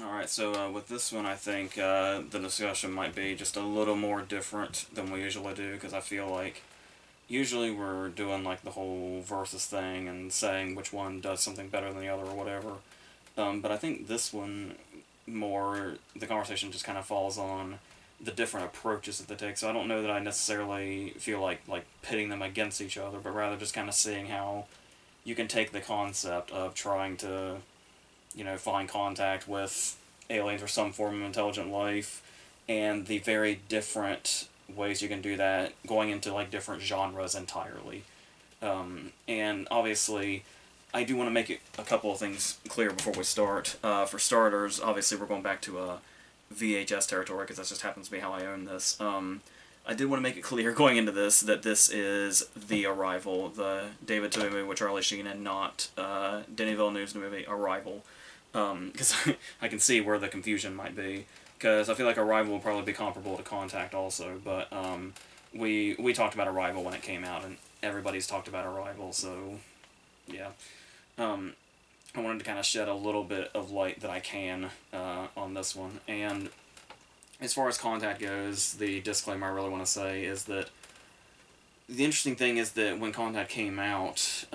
Alright, so with this one, I think the discussion might be just a little more different than we usually do, because I feel like usually we're doing like the whole versus thing and saying which one does something better than the other or whatever. But I think this one more, the conversation just kind of falls on the different approaches that they take. So I don't know that I necessarily feel like pitting them against each other, but rather just kind of seeing how you can take the concept of trying to find contact with aliens or some form of intelligent life, and the very different ways you can do that, going into like different genres entirely. And obviously, I do want to make a couple of things clear before we start. For starters, obviously, we're going back to VHS territory because that just happens to be how I own this. I did want to make it clear going into this that this is The Arrival, the David Twohy movie with Charlie Sheen, and not Denis Villeneuve's movie Arrival. Because I can see where the confusion might be. Because I feel like Arrival will probably be comparable to Contact also, but we talked about Arrival when it came out, and everybody's talked about Arrival, so yeah. Um, I wanted to kind of shed a little bit of light that I can on this one. And as far as Contact goes, the disclaimer I really want to say is that the interesting thing is that when Contact came out,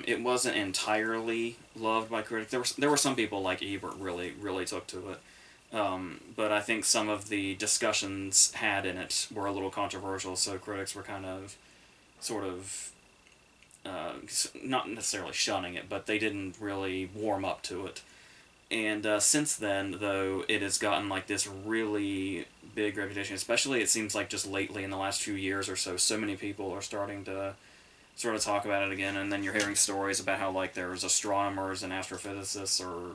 it wasn't entirely loved by critics. There were some people like Ebert really took to it, but I think some of the discussions had in it were a little controversial. So critics were kind of sort of not necessarily shunning it, but they didn't really warm up to it. And since then, though, it has gotten like this really big reputation. Especially, it seems like just lately in the last few years or so, so many people are starting to sort of talk about it again. And then you're hearing stories about how like there's astronomers and astrophysicists or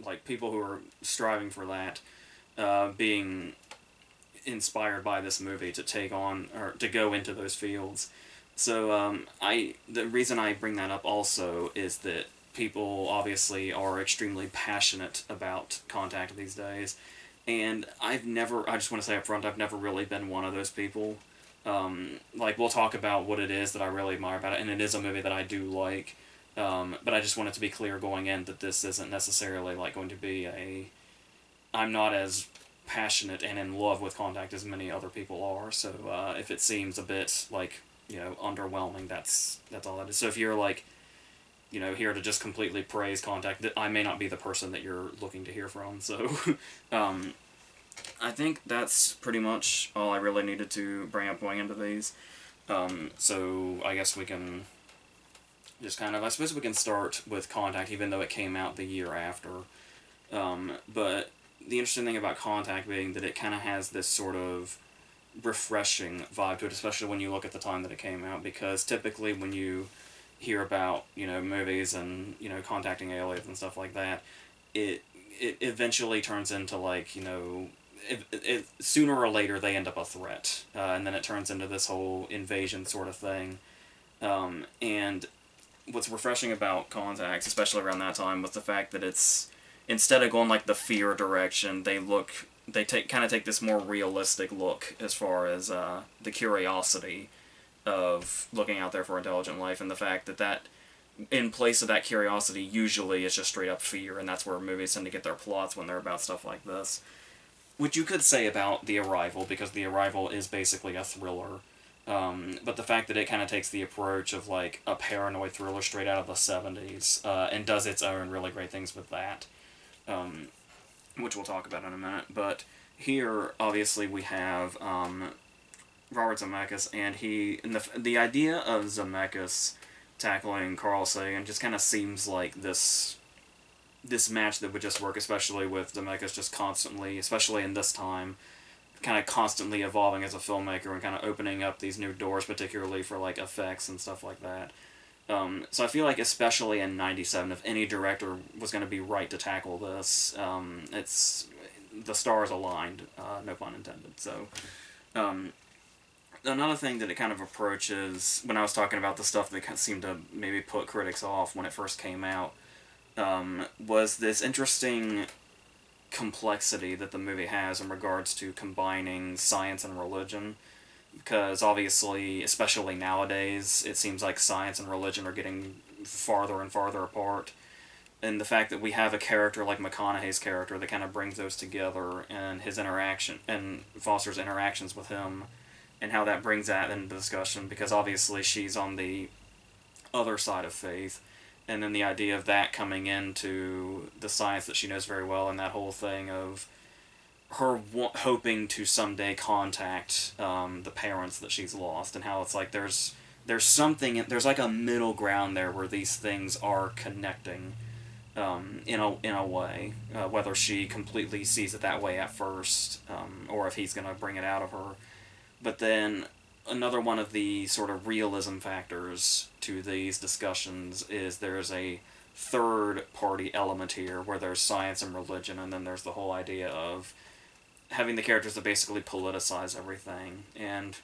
like people who are striving for that being inspired by this movie to take on or to go into those fields. So the reason I bring that up also is that people obviously are extremely passionate about Contact these days, and I just want to say up front, I've never really been one of those people. Like, we'll talk about what it is that I really admire about it, and it is a movie that I do like, but I just want it to be clear going in that this isn't necessarily like going to be I'm not as passionate and in love with Contact as many other people are, so if it seems a bit like, underwhelming, that's all that is. So if you're like, here to just completely praise Contact, I may not be the person that you're looking to hear from. So, I think that's pretty much all I really needed to bring up going into these. So I guess we can just I suppose we can start with Contact, even though it came out the year after. But the interesting thing about Contact being that it kind of has this sort of refreshing vibe to it, especially when you look at the time that it came out, because typically when you hear about movies and contacting aliens and stuff like that, it eventually turns into like sooner or later they end up a threat, and then it turns into this whole invasion sort of thing. And what's refreshing about Contacts, especially around that time, was the fact that it's instead of going like the fear direction, they take this more realistic look as far as the curiosity of looking out there for intelligent life, and the fact that in place of that curiosity usually it's just straight up fear, and that's where movies tend to get their plots when they're about stuff like this. Which you could say about The Arrival, because The Arrival is basically a thriller. But the fact that it kind of takes the approach of like a paranoid thriller straight out of the 70s, and does its own really great things with that, um, which we'll talk about in a minute. But here, obviously, we have Robert Zemeckis, and the idea of Zemeckis tackling Carl Sagan just kind of seems like this match that would just work, especially with Zemeckis just constantly, especially in this time, kind of constantly evolving as a filmmaker and kind of opening up these new doors, particularly for like effects and stuff like that. So I feel like, especially in '97, if any director was going to be right to tackle this, it's the stars aligned, no pun intended. So another thing that it kind of approaches, when I was talking about the stuff that seemed to maybe put critics off when it first came out, was this interesting complexity that the movie has in regards to combining science and religion. Because obviously, especially nowadays, it seems like science and religion are getting farther and farther apart. and the fact that we have a character like McConaughey's character that kind of brings those together, and his interaction and Foster's interactions with him, and how that brings that into discussion, because obviously she's on the other side of faith, and then the idea of that coming into the science that she knows very well, and that whole thing of her hoping to someday contact the parents that she's lost, and how it's like there's something, there's like a middle ground there where these things are connecting in a way, whether she completely sees it that way at first, or if he's going to bring it out of her. But then another one of the sort of realism factors to these discussions is there's a third party element here where there's science and religion, and then there's the whole idea of having the characters that basically politicize everything. And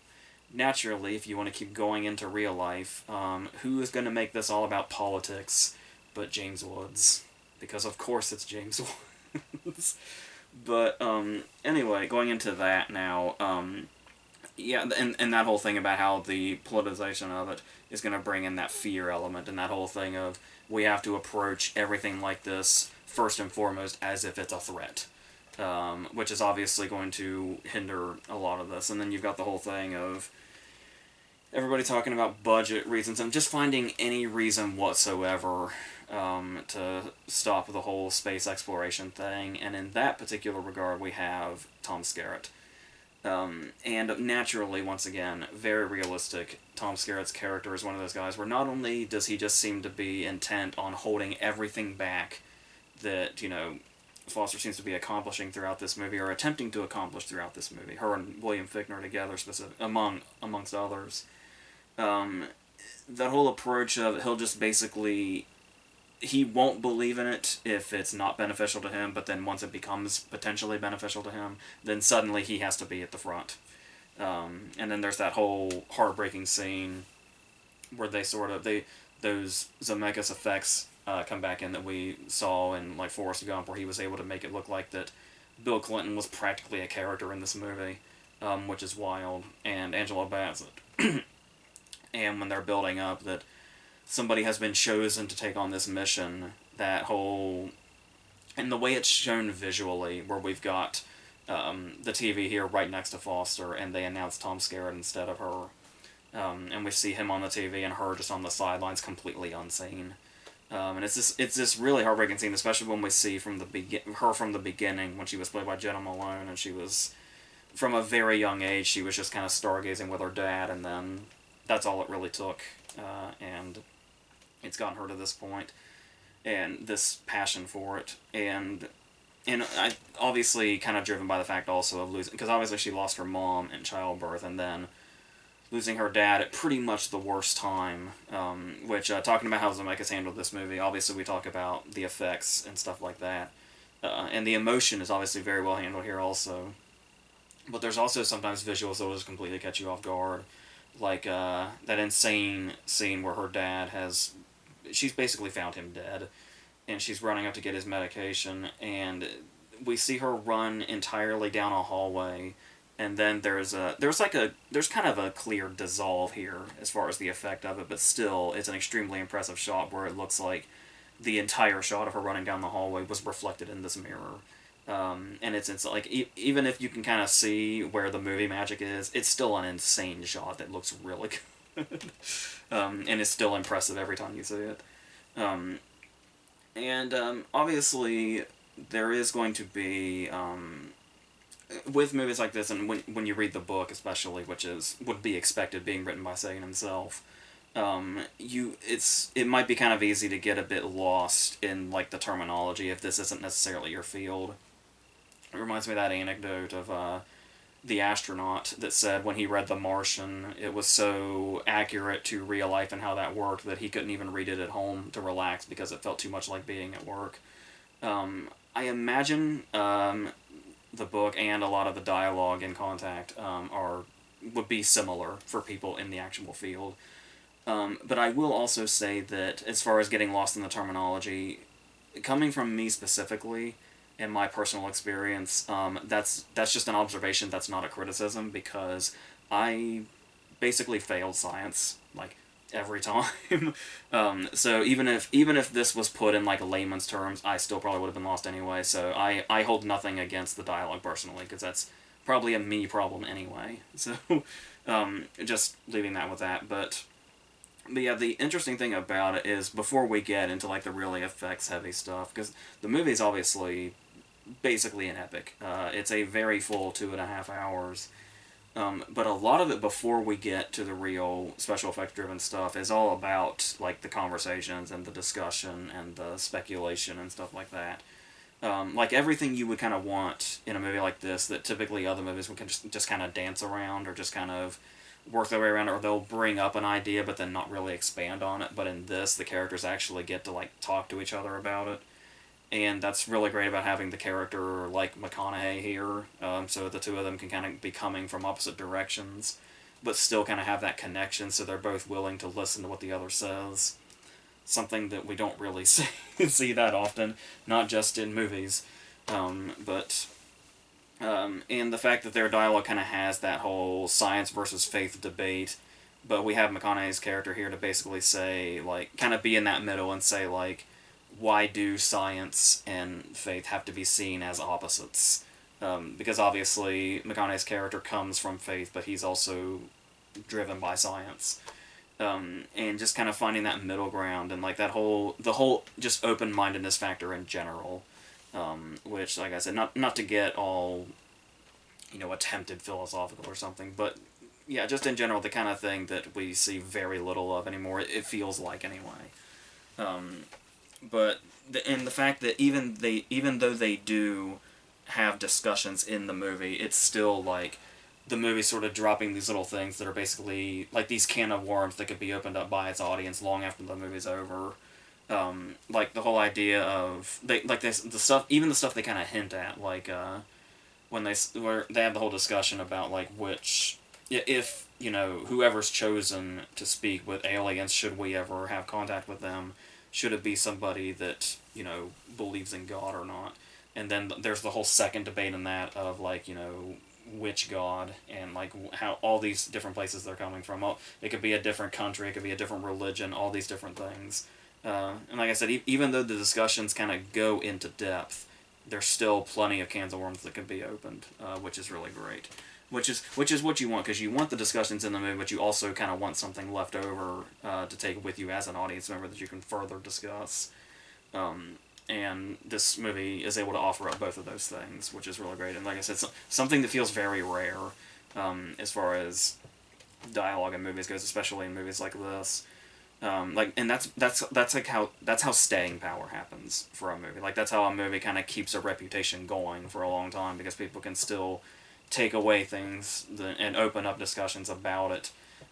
naturally, if you want to keep going into real life, who is going to make this all about politics but James Woods? Because of course it's James Woods. But anyway, going into that now, yeah, and that whole thing about how the politicization of it is going to bring in that fear element, and that whole thing of we have to approach everything like this first and foremost as if it's a threat, which is obviously going to hinder a lot of this. And then you've got the whole thing of everybody talking about budget reasons and just finding any reason whatsoever to stop the whole space exploration thing. And in that particular regard, we have Tom Skerritt. And naturally, once again, very realistic. Tom Skerritt's character is one of those guys where not only does he just seem to be intent on holding everything back that, Foster seems to be accomplishing throughout this movie, or attempting to accomplish throughout this movie, her and William Fichtner together, amongst others. That whole approach of he'll just basically, he won't believe in it if it's not beneficial to him, but then once it becomes potentially beneficial to him, then suddenly he has to be at the front. And then there's that whole heartbreaking scene where those Zemeckis effects come back in that we saw in like Forrest Gump, where he was able to make it look like that Bill Clinton was practically a character in this movie, which is wild, and Angela Bassett. And when they're building up that somebody has been chosen to take on this mission, that whole, and the way it's shown visually, where we've got the TV here right next to Foster, and they announce Tom Skerritt instead of her, and we see him on the TV and her just on the sidelines, completely unseen. And it's this really heartbreaking scene, especially when we see her from the beginning, when she was played by Jenna Malone, and she was, from a very young age, she was just kind of stargazing with her dad, and then that's all it really took, and it's gotten her to this point, and this passion for it, and I obviously kind of driven by the fact also of losing, because obviously she lost her mom in childbirth, and then losing her dad at pretty much the worst time, which, talking about how Zemeckis handled this movie, obviously we talk about the effects and stuff like that, and the emotion is obviously very well handled here also, but there's also sometimes visuals that will just completely catch you off guard, like that insane scene where her dad she's basically found him dead, and she's running up to get his medication, and we see her run entirely down a hallway, and then there's kind of a clear dissolve here as far as the effect of it, but still it's an extremely impressive shot where it looks like the entire shot of her running down the hallway was reflected in this mirror. And it's like, even if you can kind of see where the movie magic is, it's still an insane shot that looks really good. And it's still impressive every time you see it. Obviously, there is going to be, with movies like this, and when you read the book especially, which would be expected being written by Sagan himself, it might be kind of easy to get a bit lost in like the terminology if this isn't necessarily your field. It reminds me of that anecdote of the astronaut that said when he read The Martian, it was so accurate to real life and how that worked that he couldn't even read it at home to relax because it felt too much like being at work. I imagine the book and a lot of the dialogue in Contact would be similar for people in the actual field. But I will also say that as far as getting lost in the terminology, coming from me specifically, in my personal experience, that's just an observation, that's not a criticism, because I basically failed science, like, every time. So even if this was put in like layman's terms, I still probably would have been lost anyway. So I hold nothing against the dialogue personally, because that's probably a me problem anyway. So just leaving that with that. But yeah, the interesting thing about it is, before we get into like the really effects heavy stuff, because the movie's obviously basically an epic. It's a very full 2.5 hours. But a lot of it, before we get to the real special effects driven stuff, is all about like the conversations and the discussion and the speculation and stuff like that. Like everything you would kind of want in a movie like this, that typically other movies we can just kind of dance around, or just kind of work their way around, or they'll bring up an idea but then not really expand on it. But in this, the characters actually get to like talk to each other about it, and that's really great about having the character like McConaughey here, so the two of them can kind of be coming from opposite directions, but still kind of have that connection, so they're both willing to listen to what the other says. Something that we don't really see that often, not just in movies, but and the fact that their dialogue kind of has that whole science versus faith debate, but we have McConaughey's character here to basically say, like, kind of be in that middle and say, like, why do science and faith have to be seen as opposites? Because obviously McConaughey's character comes from faith, but he's also driven by science. And just kind of finding that middle ground, and like the whole just open-mindedness factor in general, which, like I said, not to get all, attempted philosophical or something, but yeah, just in general, the kind of thing that we see very little of anymore, it feels like anyway. But and the fact that even though they do have discussions in the movie, it's still like the movie sort of dropping these little things that are basically like these can of worms that could be opened up by its audience long after the movie's over. Like the whole idea of the stuff, even the stuff they kind of hint at, like when where they have the whole discussion about like which, if whoever's chosen to speak with aliens, should we ever have contact with them, should it be somebody that believes in God or not? And then there's the whole second debate in that of like which God, and like how all these different places they're coming from. It could be a different country, it could be a different religion, all these different things. And like I said, even though the discussions kind of go into depth, there's still plenty of cans of worms that can be opened, which is really great. Which is what you want, because you want the discussions in the movie, but you also kind of want something left over to take with you as an audience member that you can further discuss. And this movie is able to offer up both of those things, which is really great. And like I said, something that feels very rare as far as dialogue in movies goes, especially in movies like this. And that's how staying power happens for a movie. Like that's how a movie kind of keeps a reputation going for a long time, because people can still take away things and open up discussions about it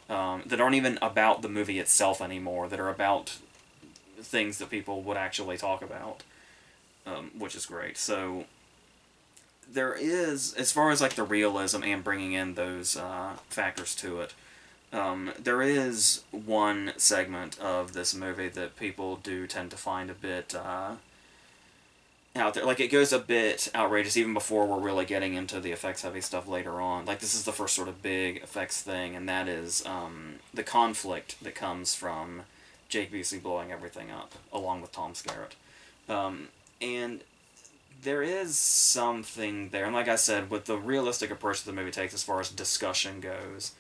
that aren't even about the movie itself anymore, that are about things that people would actually talk about, which is great. So there is, as far as like the realism and bringing in those factors to it, there is one segment of this movie that people do tend to find a bit out there. Like, it goes a bit outrageous even before we're really getting into the effects heavy stuff later on. Like, this is the first sort of big effects thing, and that is the conflict that comes from Jake Busey blowing everything up, along with Tom Skerritt. And there is something there, and like I said, with the realistic approach that the movie takes as far as discussion goes,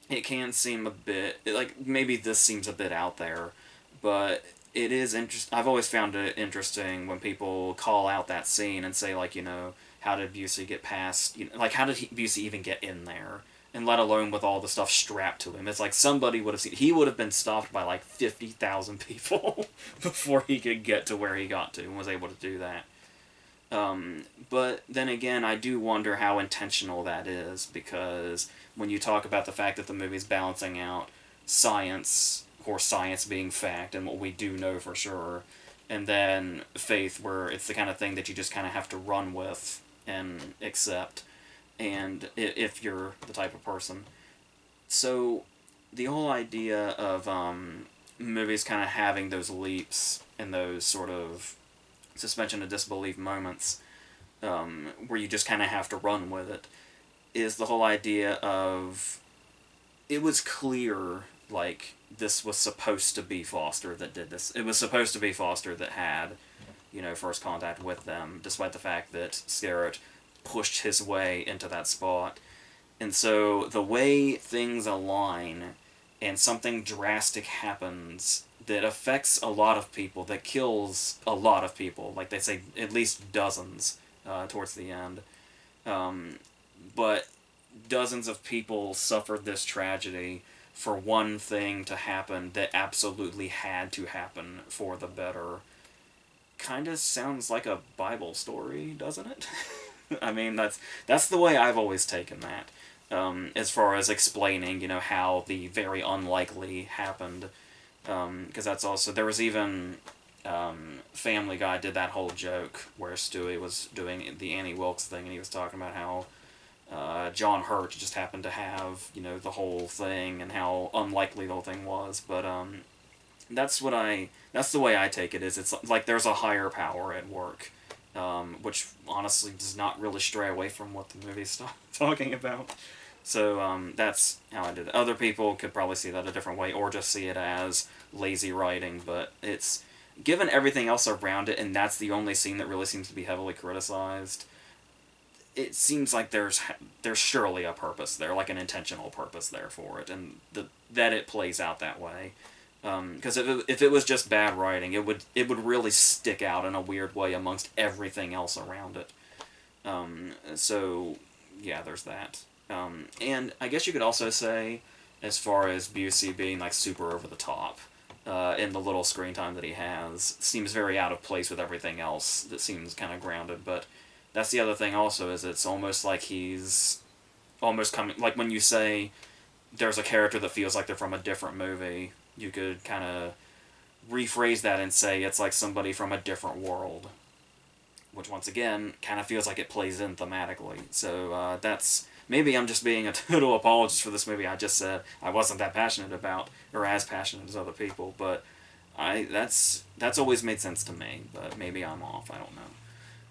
it can seem a bit, like, maybe this seems a bit out there, but it is interesting. I've always found it interesting when people call out that scene and say, like, how did Busey get past, like, how did Busey even get in there? And let alone with all the stuff strapped to him. It's like somebody would have seen, he would have been stopped by like 50,000 people before he could get to where he got to and was able to do that. But then again, I do wonder how intentional that is, because when you talk about the fact that the movie's balancing out science, of course science being fact and what we do know for sure, and then faith, where it's the kind of thing that you just kind of have to run with and accept, and if you're the type of person. So the whole idea of movies kind of having those leaps and those sort of suspension of disbelief moments where you just kind of have to run with it, is the whole idea of, it was clear like this was supposed to be Foster that did this. It was supposed to be Foster that had, first contact with them, despite the fact that Skerritt pushed his way into that spot. And so the way things align and something drastic happens that affects a lot of people, that kills a lot of people, like they say, at least dozens towards the end. But dozens of people suffered this tragedy for one thing to happen that absolutely had to happen for the better. Kind of sounds like a Bible story, doesn't it? I mean, that's the way I've always taken that. As far as explaining, how the very unlikely happened. Because that's also, there was even Family Guy did that whole joke where Stewie was doing the Annie Wilkes thing, and he was talking about how John Hurt just happened to have, the whole thing, and how unlikely the whole thing was. But that's the way I take it, is it's like there's a higher power at work, which honestly does not really stray away from what the movie's talking about. So that's how I did it. Other people could probably see that a different way, or just see it as lazy writing, but it's, given everything else around it, and that's the only scene that really seems to be heavily criticized, it seems like there's surely a purpose there, like an intentional purpose there for it, and that it plays out that way. Because if it was just bad writing, it would really stick out in a weird way amongst everything else around it. So yeah, there's that. And I guess you could also say, as far as Busey being like super over the top, in the little screen time that he has, seems very out of place with everything else that seems kind of grounded. But that's the other thing also, is it's almost like he's almost coming, like when you say there's a character that feels like they're from a different movie, you could kind of rephrase that and say it's like somebody from a different world, which once again kind of feels like it plays in thematically. So that's, maybe I'm just being a total apologist for this movie I just said I wasn't that passionate about, or as passionate as other people, but that's always made sense to me, but maybe I'm off, I don't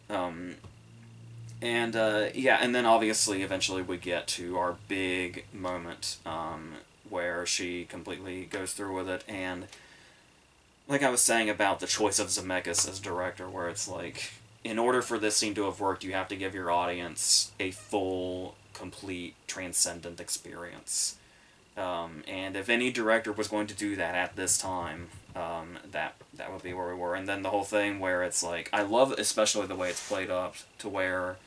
know. And then obviously eventually we get to our big moment, where she completely goes through with it, and like I was saying about the choice of Zemeckis as director, where it's like, in order for this scene to have worked, you have to give your audience a full, complete, transcendent experience. And if any director was going to do that at this time, that would be where we were. And then the whole thing where it's like, I love especially the way it's played up, to where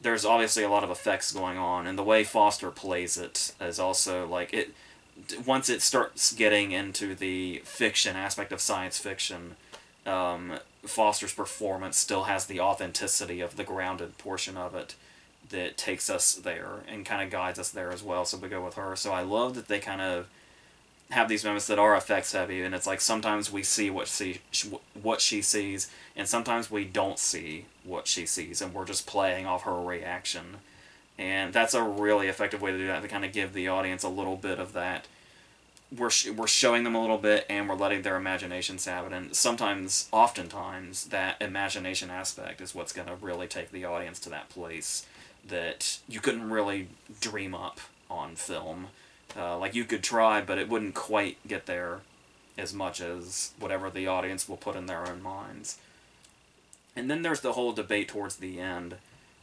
there's obviously a lot of effects going on, and the way Foster plays it is also like, it, once it starts getting into the fiction aspect of science fiction, Foster's performance still has the authenticity of the grounded portion of it that takes us there and kind of guides us there as well, so we go with her. So I love that they kind of have these moments that are effects heavy, and it's like sometimes we see what she sees, and sometimes we don't see what she sees, and we're just playing off her reaction. And that's a really effective way to do that, to kind of give the audience a little bit of that. We're showing them a little bit, and we're letting their imaginations have it. And sometimes, oftentimes, that imagination aspect is what's going to really take the audience to that place that you couldn't really dream up on film. Like, you could try, but it wouldn't quite get there as much as whatever the audience will put in their own minds. And then there's the whole debate towards the end,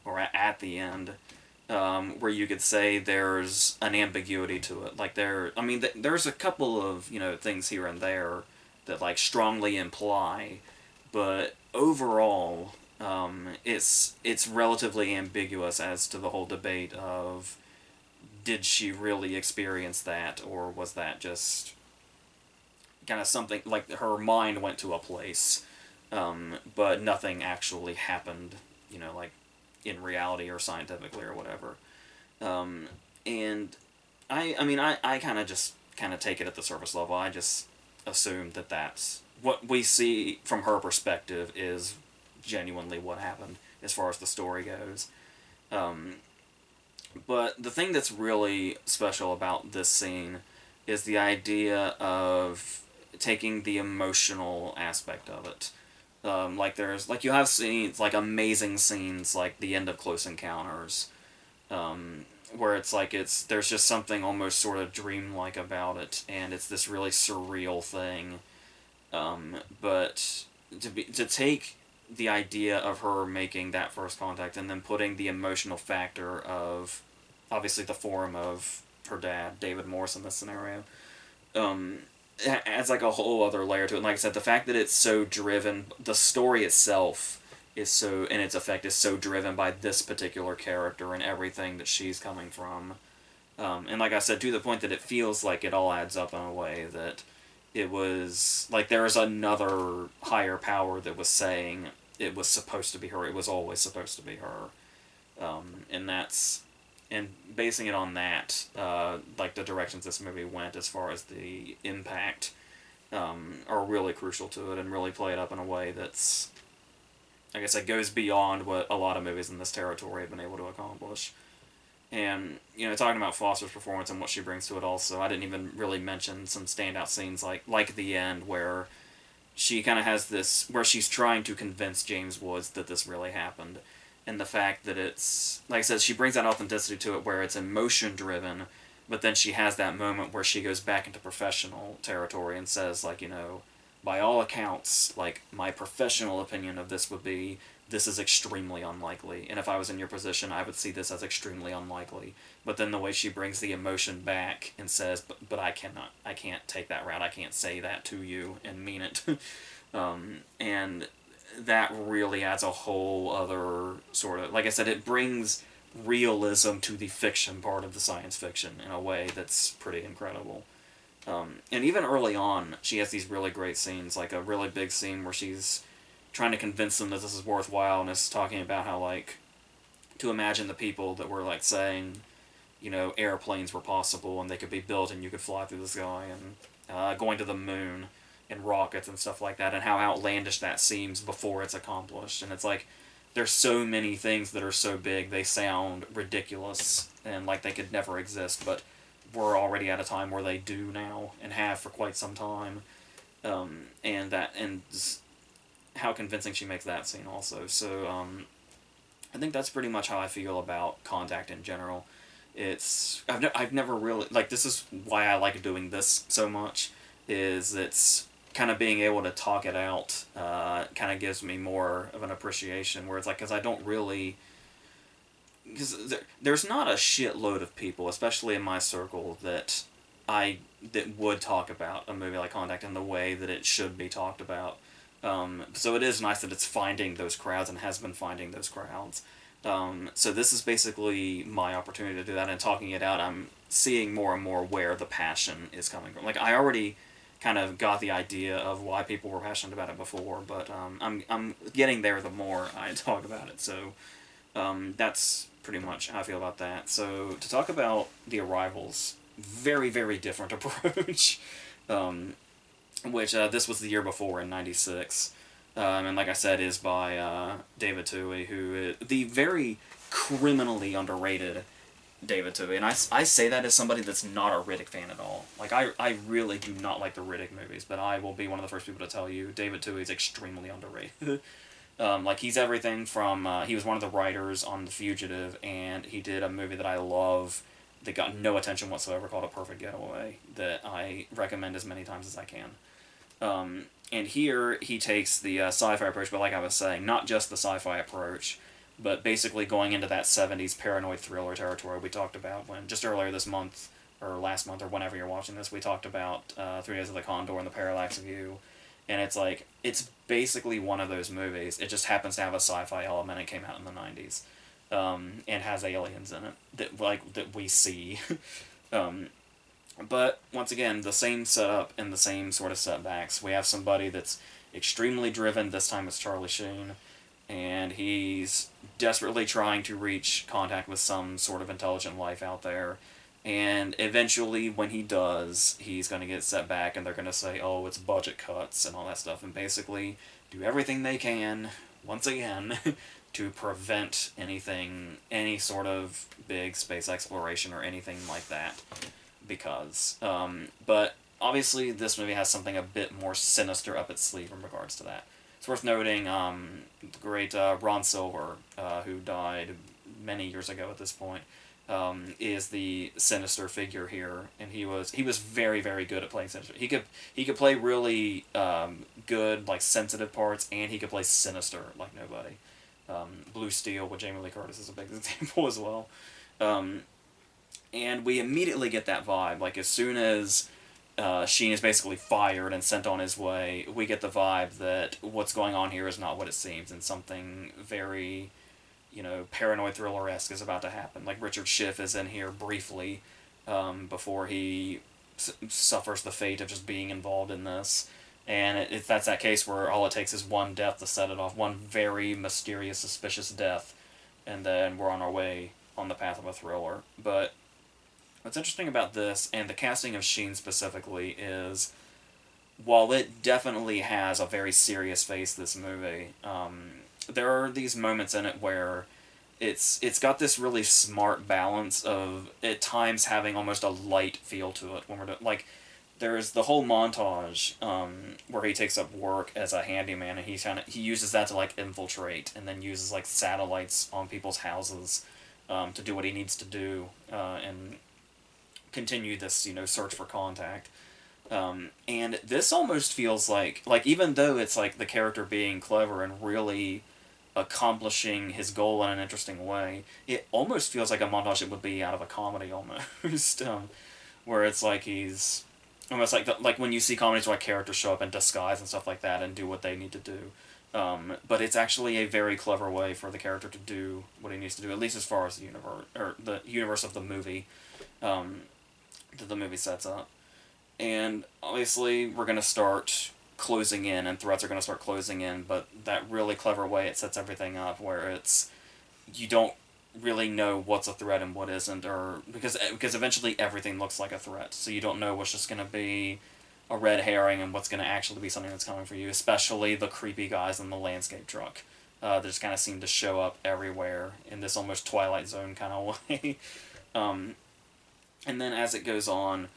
or at the end, where you could say there's an ambiguity to it. Like, there's a couple of, things here and there that, like, strongly imply, but overall, it's relatively ambiguous as to the whole debate of, did she really experience that, or was that just kind of something, like her mind went to a place, but nothing actually happened, like in reality or scientifically or whatever. And I kind of take it at the surface level. I just assume that that's what we see from her perspective is genuinely what happened as far as the story goes. But the thing that's really special about this scene is the idea of taking the emotional aspect of it. Like you have scenes, like amazing scenes, like the end of Close Encounters, where it's like there's just something almost sort of dreamlike about it, and it's this really surreal thing. But to take the idea of her making that first contact and then putting the emotional factor of obviously the form of her dad, David Morse, in this scenario, um, adds like a whole other layer to it. And like I said, the fact that it's so driven, the story itself is so, in its effect, is so driven by this particular character and everything that she's coming from. And like I said, to the point that it feels like it all adds up in a way that it was like there was another higher power that was saying it was supposed to be her. It was always supposed to be her, and that's and basing it on that, like the directions this movie went as far as the impact, are really crucial to it and really play it up in a way that's, I guess, it goes beyond what a lot of movies in this territory have been able to accomplish. And, talking about Foster's performance and what she brings to it also, I didn't even really mention some standout scenes like the end where she kind of has this, where she's trying to convince James Woods that this really happened. And the fact that it's, like I said, she brings that authenticity to it where it's emotion driven, but then she has that moment where she goes back into professional territory and says, like, by all accounts, like, my professional opinion of this would be this is extremely unlikely, and if I was in your position, I would see this as extremely unlikely. But then the way she brings the emotion back and says, but I can't take that route, I can't say that to you and mean it. And that really adds a whole other sort of, like I said, it brings realism to the fiction part of the science fiction in a way that's pretty incredible. And even early on, she has these really great scenes, like a really big scene where she's trying to convince them that this is worthwhile, and is talking about how, like, to imagine the people that were, like, saying, airplanes were possible and they could be built and you could fly through the sky, and going to the moon and rockets and stuff like that, and how outlandish that seems before it's accomplished. And it's like, there's so many things that are so big they sound ridiculous and like they could never exist, but we're already at a time where they do now and have for quite some time. And how convincing she makes that scene also. So I think that's pretty much how I feel about Contact in general. I've never really, like, this is why I like doing this so much, is it's kind of being able to talk it out, kind of gives me more of an appreciation, where it's like, because I don't really, because there's not a shitload of people, especially in my circle, that would talk about a movie like Contact in the way that it should be talked about. So it is nice that it's finding those crowds and has been finding those crowds. So this is basically my opportunity to do that, and talking it out, I'm seeing more and more where the passion is coming from. Like, I already kind of got the idea of why people were passionate about it before, but I'm getting there the more I talk about it. So that's pretty much how I feel about that. So to talk about The Arrival's very, very different approach, which this was the year before in '96, and like I said, is by David Twohy, who is the very criminally underrated David Twohy. And I say that as somebody that's not a Riddick fan at all. Like, I really do not like the Riddick movies, but I will be one of the first people to tell you David Twohy is extremely underrated. Like, he's everything from, he was one of the writers on The Fugitive, and he did a movie that I love that got no attention whatsoever called A Perfect Getaway, that I recommend as many times as I can. And here he takes the sci-fi approach, but like I was saying, not just the sci-fi approach, but basically going into that 70s paranoid thriller territory we talked about when, just earlier this month, or last month, or whenever you're watching this, we talked about 3 Days of the Condor and The Parallax View. And it's like, it's basically one of those movies. It just happens to have a sci-fi element. It came out in the 90s. And has aliens in it that we see. But once again, the same setup and the same sort of setbacks. We have somebody that's extremely driven. This time it's Charlie Sheen, and he's desperately trying to reach contact with some sort of intelligent life out there. And eventually, when he does, he's going to get set back, and they're going to say, oh, it's budget cuts and all that stuff, and basically do everything they can, once again, to prevent any sort of big space exploration or anything like that. But obviously this movie has something a bit more sinister up its sleeve in regards to that. It's worth noting, the great Ron Silver, who died many years ago at this point, is the sinister figure here, and he was very very good at playing sinister. He could play really good like sensitive parts, and he could play sinister like nobody. Blue Steel with Jamie Lee Curtis is a big example as well. Um, and we immediately get that vibe. Like as soon as Sheen is basically fired and sent on his way, we get the vibe that what's going on here is not what it seems, and something very, paranoid thriller-esque is about to happen. Like Richard Schiff is in here briefly before he suffers the fate of just being involved in this. And that's that case where all it takes is one death to set it off, one very mysterious, suspicious death, and then we're on our way on the path of a thriller. But what's interesting about this, and the casting of Sheen specifically, is while it definitely has a very serious face, this movie, there are these moments in it where it's got this really smart balance of at times having almost a light feel to it when we're like there's the whole montage where he takes up work as a handyman, and he uses that to like infiltrate, and then uses like satellites on people's houses to do what he needs to do and continue this search for contact. And this almost feels like even though it's like the character being clever and really accomplishing his goal in an interesting way, it almost feels like a montage that would be out of a comedy almost, where it's like he's almost like when you see comedies where like characters show up in disguise and stuff like that and do what they need to do. But it's actually a very clever way for the character to do what he needs to do, at least as far as the universe of the movie that the movie sets up. And obviously, we're going to start closing in, and threats are going to start closing in, but that really clever way it sets everything up where you don't really know what's a threat and what isn't, or because eventually everything looks like a threat, so you don't know what's just going to be a red herring and what's going to actually be something that's coming for you, especially the creepy guys in the landscape truck. They just kind of seem to show up everywhere in this almost Twilight Zone kind of way. And then as it goes on,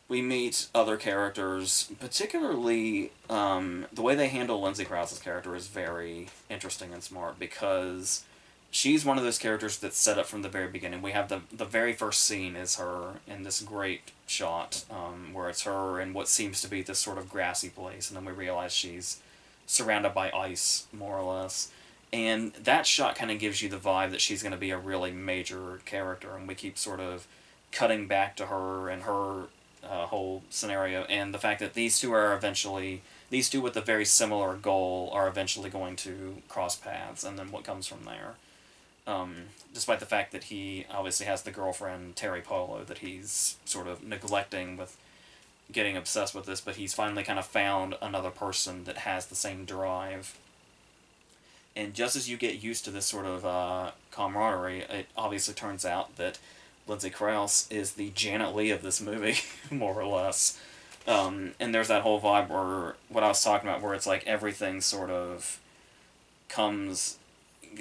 we meet other characters, particularly the way they handle Lindsay Krause's character is very interesting and smart, because she's one of those characters that's set up from the very beginning. We have the very first scene is her in this great shot where it's her in what seems to be this sort of grassy place, and then we realize she's surrounded by ice, more or less. And that shot kind of gives you the vibe that she's going to be a really major character, and we keep sort of cutting back to her and her whole scenario, and the fact that these two with a very similar goal are eventually going to cross paths, and then what comes from there. Despite the fact that he obviously has the girlfriend Terry Polo that he's sort of neglecting with getting obsessed with this, but he's finally kind of found another person that has the same drive. And just as you get used to this sort of camaraderie, it obviously turns out that Lindsay Krause is the Janet Leigh of this movie, more or less. And there's that whole vibe where, what I was talking about, where it's like everything sort of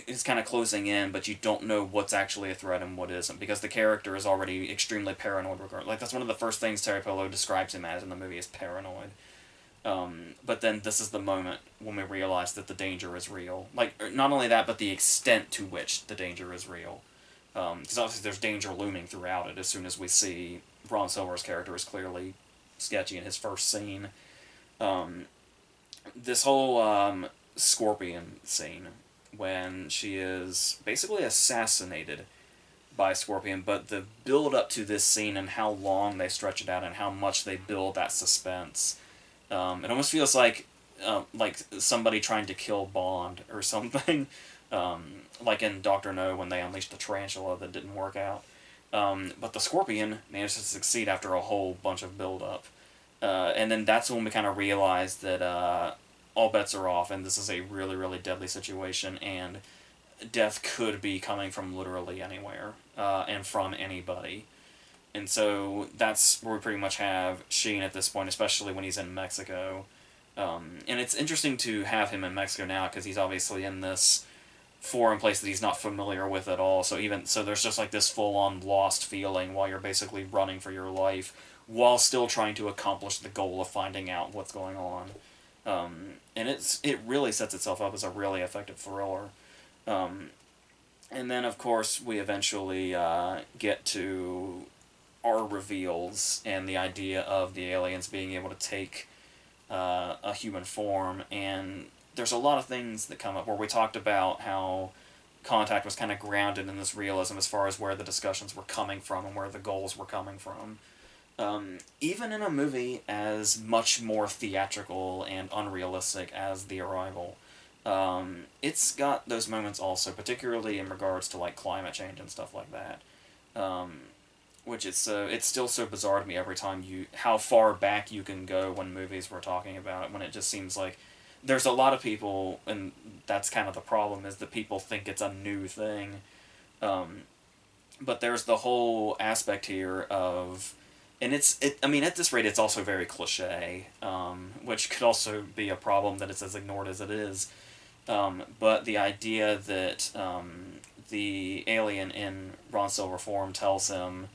is kind of closing in, but you don't know what's actually a threat and what isn't, because the character is already extremely paranoid. Like, that's one of the first things Terry Polo describes him as in the movie, is paranoid. But then this is the moment when we realize that the danger is real. Like, not only that, but the extent to which the danger is real. Because obviously there's danger looming throughout it as soon as we see Ron Silver's character is clearly sketchy in his first scene. This whole Scorpion scene, when she is basically assassinated by Scorpion, but the build up to this scene and how long they stretch it out and how much they build that suspense, it almost feels like somebody trying to kill Bond or something. Like in Dr. No when they unleashed the tarantula that didn't work out. But the Scorpion managed to succeed after a whole bunch of build-up. And then that's when we kind of realized that all bets are off, and this is a really, really deadly situation, and death could be coming from literally anywhere, and from anybody. And so that's where we pretty much have Sheen at this point, especially when he's in Mexico. And it's interesting to have him in Mexico now, because he's obviously in this foreign place that he's not familiar with at all. So there's just like this full-on lost feeling while you're basically running for your life, while still trying to accomplish the goal of finding out what's going on. And it really sets itself up as a really effective thriller. And then, of course, we eventually get to our reveals and the idea of the aliens being able to take a human form. And there's a lot of things that come up where we talked about how Contact was kind of grounded in this realism as far as where the discussions were coming from and where the goals were coming from. Even in a movie as much more theatrical and unrealistic as The Arrival, it's got those moments also, particularly in regards to like climate change and stuff like that. Um, which it's still so bizarre to me every time you how far back you can go when movies were talking about it, when it just seems like there's a lot of people, and that's kind of the problem, is that people think it's a new thing. Um, but there's the whole aspect here of, and I mean, at this rate, it's also very cliche, which could also be a problem that it's as ignored as it is. But the idea that the alien in Ron Silver form tells him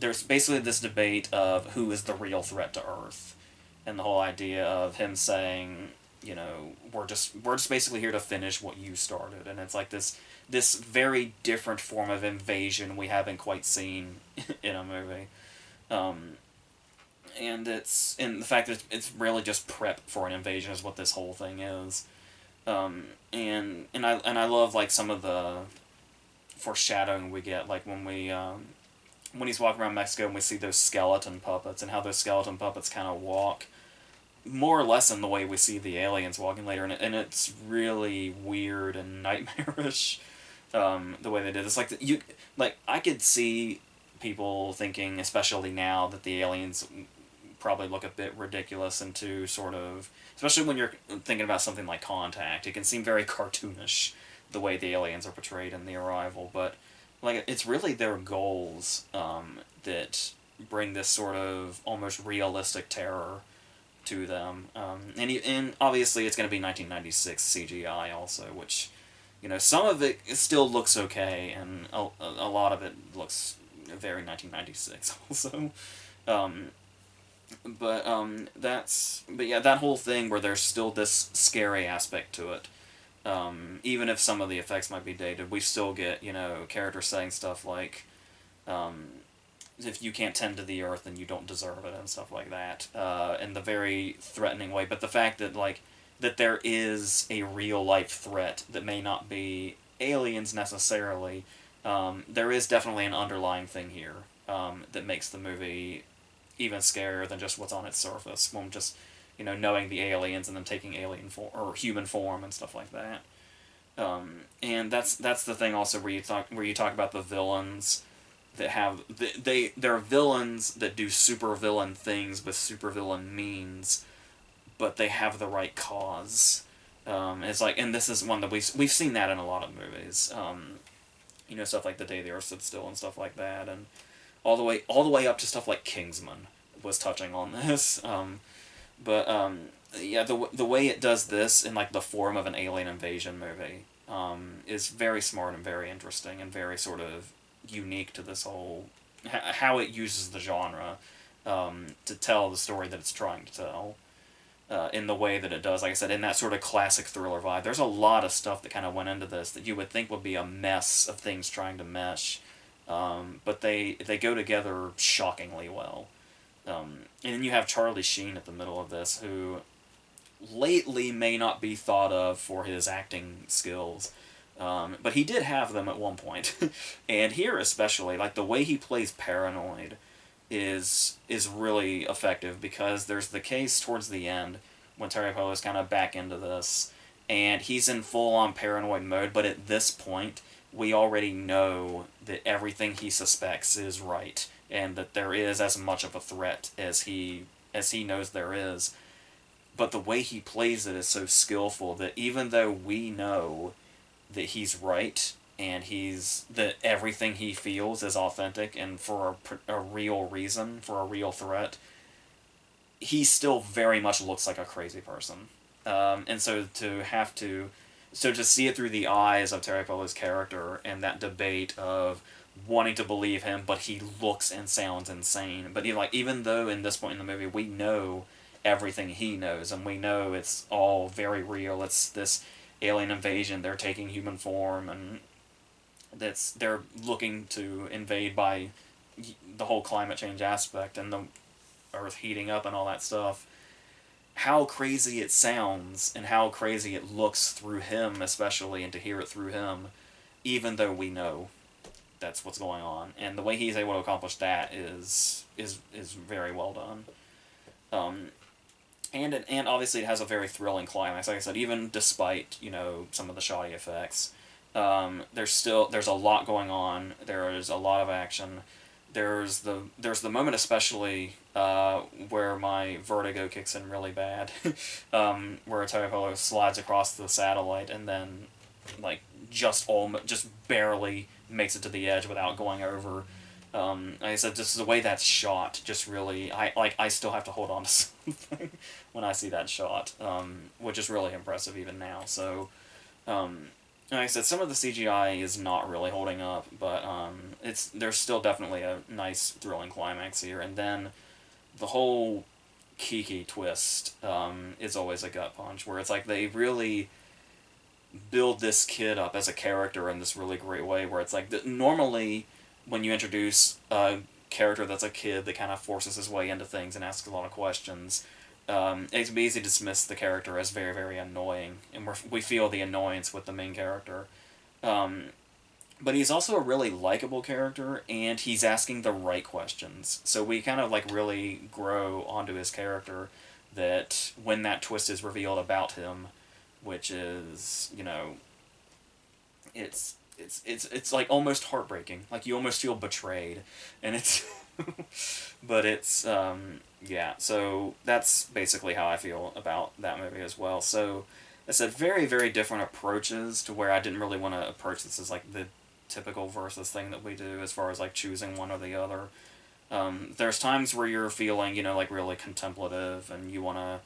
there's basically this debate of who is the real threat to Earth, and the whole idea of him saying, you know, we're just basically here to finish what you started, and it's like this very different form of invasion we haven't quite seen in a movie. Um, and the fact that it's really just prep for an invasion is what this whole thing is. And I love like some of the foreshadowing we get, like when he's walking around Mexico and we see those skeleton puppets and how those skeleton puppets kind of walk more or less in the way we see the aliens walking later, and it's really weird and nightmarish. The way they did it's like I could see people thinking, especially now, that the aliens probably look a bit ridiculous and too sort of, especially when you're thinking about something like Contact. It can seem very cartoonish the way the aliens are portrayed in The Arrival, but like it's really their goals that bring this sort of almost realistic terror to them. And obviously it's going to be 1996 CGI also, which, you know, some of it still looks okay, and a lot of it looks very 1996 also. Um, but yeah, that whole thing where there's still this scary aspect to it. Even if some of the effects might be dated, we still get, you know, characters saying stuff like, um, if you can't tend to the earth, then you don't deserve it, and stuff like that, in the very threatening way. But the fact that, like, that there is a real life threat that may not be aliens necessarily, there is definitely an underlying thing here, that makes the movie even scarier than just what's on its surface. When just, you know, knowing the aliens and them taking alien form or human form and stuff like that. And that's the thing also where you talk about the villains that have they're villains that do super villain things with super villain means, but they have the right cause. It's like, and this is one that we've seen that in a lot of movies. You know, stuff like The Day the Earth Stood Still and stuff like that, and all the way up to stuff like Kingsman was touching on this. But yeah, the way it does this in like the form of an alien invasion movie, is very smart and very interesting and very sort of unique to this whole how it uses the genre, to tell the story that it's trying to tell. In the way that it does, like I said, in that sort of classic thriller vibe. There's a lot of stuff that kind of went into this that you would think would be a mess of things trying to mesh, but they go together shockingly well. And then you have Charlie Sheen at the middle of this, who lately may not be thought of for his acting skills, but he did have them at one point. And here especially, like the way he plays paranoid is really effective, because there's the case towards the end when Terry Polo's kind of back into this, and he's in full-on paranoid mode, but at this point, we already know that everything he suspects is right, and that there is as much of a threat as he knows there is. But the way he plays it is so skillful that even though we know that he's right, and that everything he feels is authentic and for a real reason, for a real threat, he still very much looks like a crazy person. And so to see it through the eyes of Terry Polo's character, and that debate of wanting to believe him, but he looks and sounds insane. But even though in this point in the movie we know everything he knows, and we know it's all very real, it's this alien invasion, they're taking human form, and they're looking to invade by the whole climate change aspect and the Earth heating up and all that stuff. How crazy it sounds and how crazy it looks through him, especially, and to hear it through him, even though we know that's what's going on. And the way he's able to accomplish that is very well done. Um, and obviously it has a very thrilling climax. Like I said, even despite some of the shoddy effects, there's a lot going on. There is a lot of action. There's the moment especially where my vertigo kicks in really bad, where Toyopolo slides across the satellite and then like just barely makes it to the edge without going over. Like I said, just the way that's shot, just really, I still have to hold on to something when I see that shot, which is really impressive even now. So, like I said, some of the CGI is not really holding up, but there's still definitely a nice thrilling climax here, and then the whole Kiki twist is always a gut punch, where it's like they really build this kid up as a character in this really great way, where it's like normally when you introduce a character that's a kid that kind of forces his way into things and asks a lot of questions, it can be easy to dismiss the character as very, very annoying, and we feel the annoyance with the main character. Um, but he's also a really likable character, and he's asking the right questions. So we kind of like really grow onto his character, that when that twist is revealed about him, which is, it's like almost heartbreaking. Like you almost feel betrayed, and it's but it's yeah. So that's basically how I feel about that movie as well. So I said very, very different approaches, to where I didn't really want to approach this as like the typical versus thing that we do as far as like choosing one or the other. There's times where you're feeling, like really contemplative, and you want to,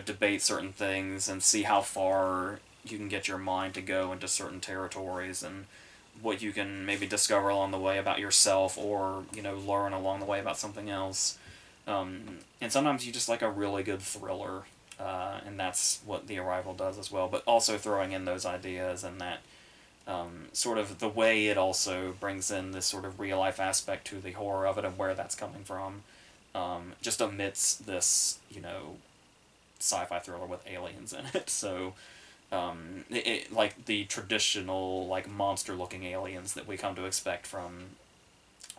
debate certain things and see how far you can get your mind to go into certain territories, and what you can maybe discover along the way about yourself, or, learn along the way about something else. And sometimes you just like a really good thriller, and that's what The Arrival does as well, but also throwing in those ideas and that sort of the way it also brings in this sort of real life aspect to the horror of it and where that's coming from, just amidst this, sci-fi thriller with aliens in it. So, like the traditional, like monster-looking aliens that we come to expect from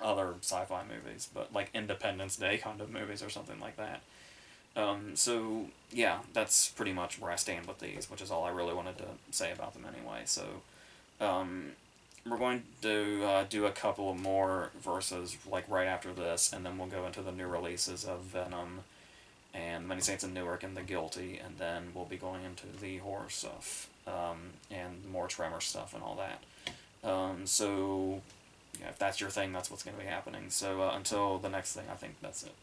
other sci-fi movies, but like Independence Day kind of movies or something like that. So yeah, that's pretty much where I stand with these, which is all I really wanted to say about them anyway. So we're going to do a couple more verses like right after this, and then we'll go into the new releases of Venom and Many Saints in Newark and The Guilty, and then we'll be going into the horror stuff, and more Tremor stuff and all that. So yeah, if that's your thing, that's what's going to be happening. So until the next thing, I think that's it.